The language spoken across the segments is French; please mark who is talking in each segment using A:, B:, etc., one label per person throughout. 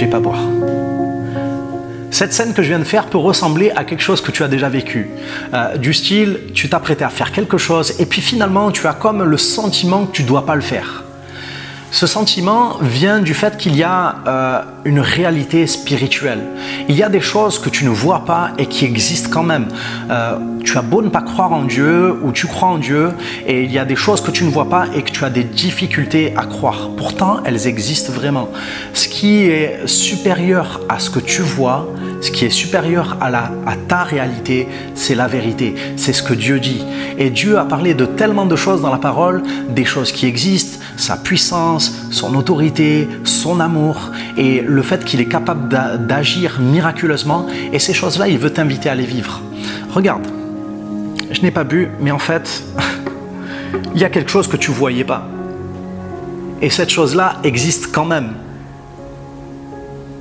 A: je vais pas boire. Cette scène que je viens de faire peut ressembler à quelque chose que tu as déjà vécu. Du style, tu t'apprêtais à faire quelque chose et puis finalement, tu as comme le sentiment que tu ne dois pas le faire. Ce sentiment vient du fait qu'il y a une réalité spirituelle. Il y a des choses que tu ne vois pas et qui existent quand même. Tu as beau ne pas croire en Dieu ou tu crois en Dieu et il y a des choses que tu ne vois pas et que tu as des difficultés à croire. Pourtant, elles existent vraiment. Ce qui est supérieur à ce que tu vois, ce qui est supérieur à ta réalité, c'est la vérité. C'est ce que Dieu dit. Et Dieu a parlé de tellement de choses dans la parole, des choses qui existent, sa puissance, son autorité, son amour et le fait qu'il est capable d'agir miraculeusement. Et ces choses-là, il veut t'inviter à les vivre. Regarde, je n'ai pas bu, mais en fait, il y a quelque chose que tu ne voyais pas. Et cette chose-là existe quand même.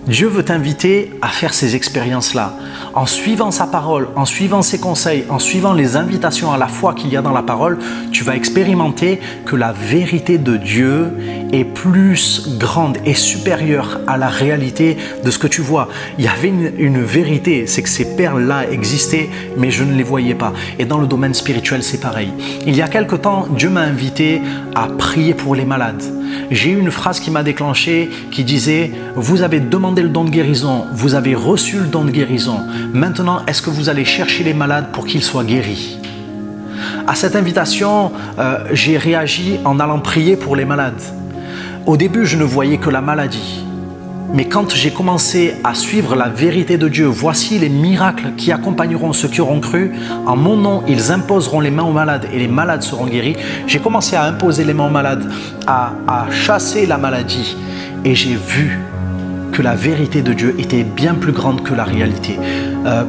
A: Dieu veut t'inviter à faire ces expériences-là. En suivant sa parole, en suivant ses conseils, en suivant les invitations à la foi qu'il y a dans la parole, tu vas expérimenter que la vérité de Dieu est plus grande et supérieure à la réalité de ce que tu vois. Il y avait une vérité, c'est que ces perles-là existaient, mais je ne les voyais pas. Et dans le domaine spirituel, c'est pareil. Il y a quelque temps, Dieu m'a invité à prier pour les malades. J'ai eu une phrase qui m'a déclenché qui disait « Vous avez demandé le don de guérison, vous avez reçu le don de guérison. Maintenant, est-ce que vous allez chercher les malades pour qu'ils soient guéris ?» À cette invitation, j'ai réagi en allant prier pour les malades. Au début, je ne voyais que la maladie. Mais quand j'ai commencé à suivre la vérité de Dieu, voici les miracles qui accompagneront ceux qui auront cru. En mon nom, ils imposeront les mains aux malades et les malades seront guéris. J'ai commencé à imposer les mains aux malades, à chasser la maladie. Et j'ai vu que la vérité de Dieu était bien plus grande que la réalité.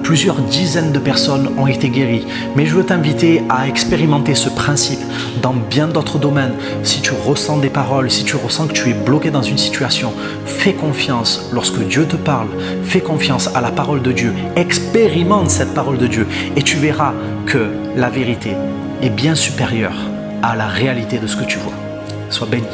A: Plusieurs dizaines de personnes ont été guéries. Mais je veux t'inviter à expérimenter ce principe dans bien d'autres domaines. Si tu ressens des paroles, si tu ressens que tu es bloqué dans une situation, fais confiance lorsque Dieu te parle. Fais confiance à la parole de Dieu. Expérimente cette parole de Dieu et tu verras que la vérité est bien supérieure à la réalité de ce que tu vois. Sois béni.